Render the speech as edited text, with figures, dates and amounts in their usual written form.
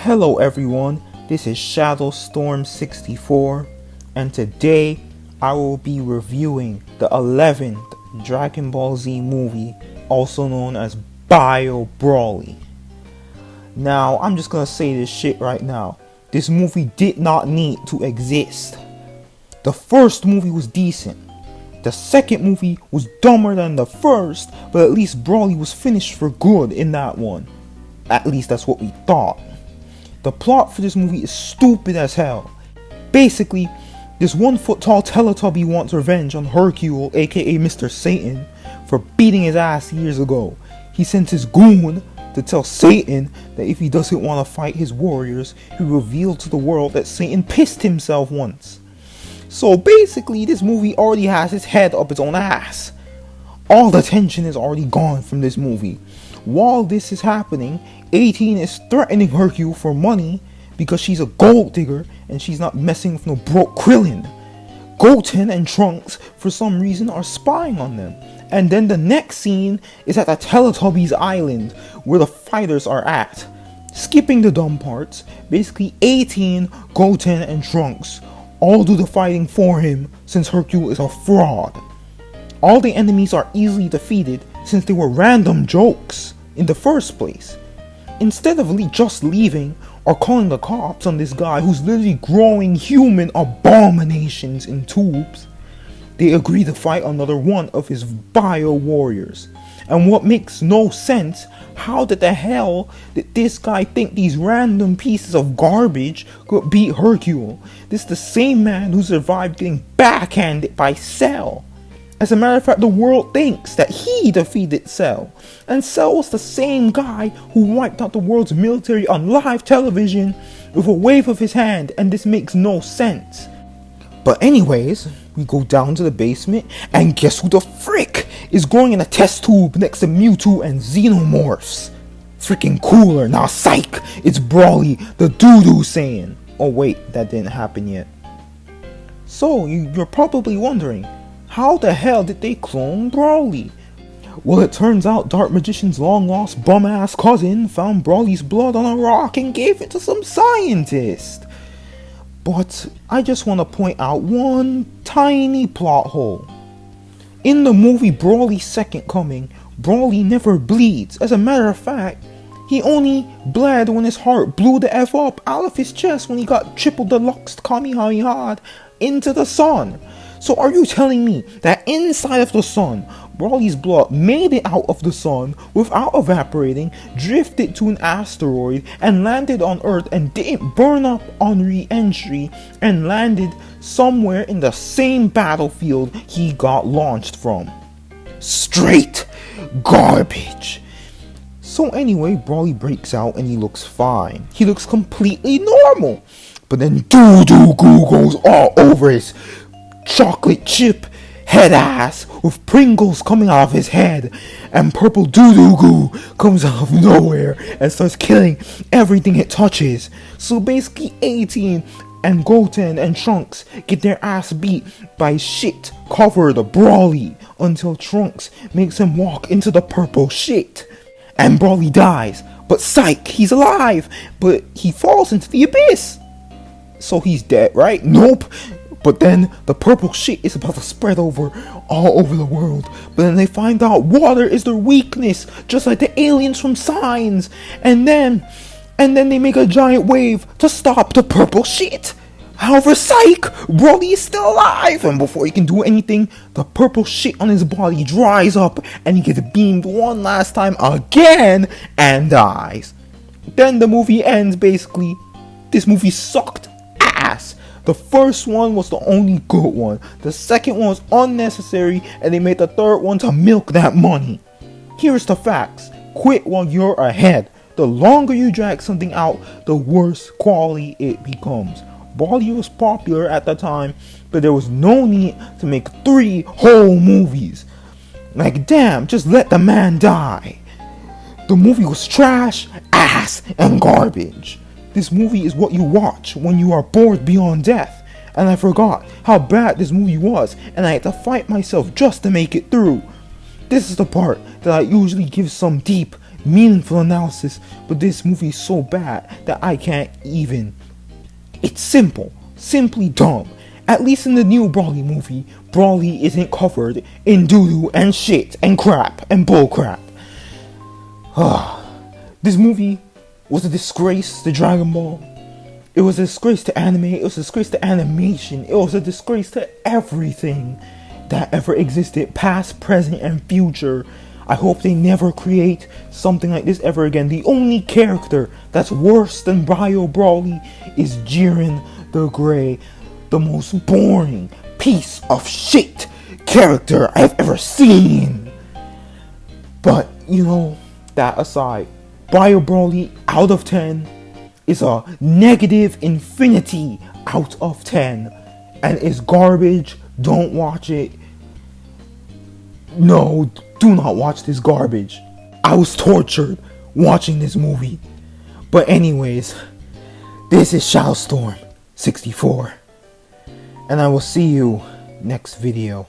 Hello everyone, this is Shadowstorm64 and today I will be reviewing the 11th Dragon Ball Z movie, also known as Bio Broly. Now, I'm just gonna say this shit right now. This movie did not need to exist. The first movie was decent. The second movie was dumber than the first, but at least Broly was finished for good in that one. At least that's what we thought. The plot for this movie is stupid as hell. Basically, this 1-foot-tall Teletubby wants revenge on Hercule, aka Mr. Satan, for beating his ass years ago. He sends his goon to tell Satan that if he doesn't want to fight his warriors, he revealed to the world that Satan pissed himself once. So basically, this movie already has his head up its own ass. All the tension is already gone from this movie. While this is happening, 18 is threatening Hercule for money because she's a gold digger and she's not messing with no broke Krillin. Goten and Trunks, for some reason, are spying on them. And then the next scene is at the Teletubbies Island, where the fighters are at. Skipping the dumb parts, basically 18, Goten, and Trunks all do the fighting for him since Hercule is a fraud. All the enemies are easily defeated since they were random jokes in the first place. Instead of just leaving or calling the cops on this guy who's literally growing human abominations in tubes, they agree to fight another one of his bio warriors. And what makes no sense, how did the hell did this guy think these random pieces of garbage could beat Hercule? This is the same man who survived getting backhanded by Cell. As a matter of fact, the world thinks that he defeated Cell. And Cell was the same guy who wiped out the world's military on live television with a wave of his hand, and this makes no sense. But anyways, we go down to the basement, and guess who the frick is growing in a test tube next to Mewtwo and Xenomorphs? Freaking cooler. Now psych, it's Broly, the doo-doo Saiyan. Oh wait, that didn't happen yet. So, you're probably wondering, how the hell did they clone Broly? Well, it turns out Dark Magician's long-lost bum-ass cousin found Broly's blood on a rock and gave it to some scientist. But I just want to point out one tiny plot hole. In the movie Broly's Second Coming, Broly never bleeds. As a matter of fact, he only bled when his heart blew the F up out of his chest when he got triple deluxe Kamehameha into the sun. So are you telling me that inside of the sun, Broly's blood made it out of the sun without evaporating, drifted to an asteroid, and landed on Earth and didn't burn up on re-entry, and landed somewhere in the same battlefield he got launched from? Straight garbage. So anyway, Broly breaks out and he looks fine. He looks completely normal. But then doo-doo goo goes all over his chocolate chip head ass with Pringles coming out of his head, and purple doo-doo goo comes out of nowhere and starts killing everything it touches. So basically 18 and Goten and Trunks get their ass beat by shit covered Broly until Trunks makes him walk into the purple shit and Broly dies. But psych, he's alive, but he falls into the abyss. So he's dead, right? Nope. But then the purple shit is about to spread all over the world. But then they find out water is their weakness, just like the aliens from Signs. And then they make a giant wave to stop the purple shit. However, psych, Broly is still alive, and before he can do anything, the purple shit on his body dries up and he gets beamed one last time again and dies. Then the movie ends basically. This movie sucked ass. The first one was the only good one. The second one was unnecessary, and they made the third one to milk that money. Here's the facts. Quit while you're ahead. The longer you drag something out, the worse quality it becomes. Broly was popular at the time, but there was no need to make 3 whole movies. Like damn, just let the man die. The movie was trash, ass, and garbage. This movie is what you watch when you are bored beyond death. And I forgot how bad this movie was, and I had to fight myself just to make it through. This is the part that I usually give some deep meaningful analysis, but this movie is so bad that I can't even. It's simple, simply dumb. At least in the new Brawly movie, Brawly isn't covered in doo-doo and shit and crap and bullcrap. This movie was a disgrace to Dragon Ball. It was a disgrace to anime. It was a disgrace to animation. It was a disgrace to everything that ever existed, past, present, and future. I hope they never create something like this ever again. The only character that's worse than Bio Brawly is Jiren the Grey, the most boring piece of shit character I've ever seen. But, that aside, Bio Brawly out of 10 is a negative infinity out of 10 and is garbage. Don't watch it. No, do not watch this garbage. I was tortured watching this movie. But anyways, this is Shadowstorm 64 and I will see you next video.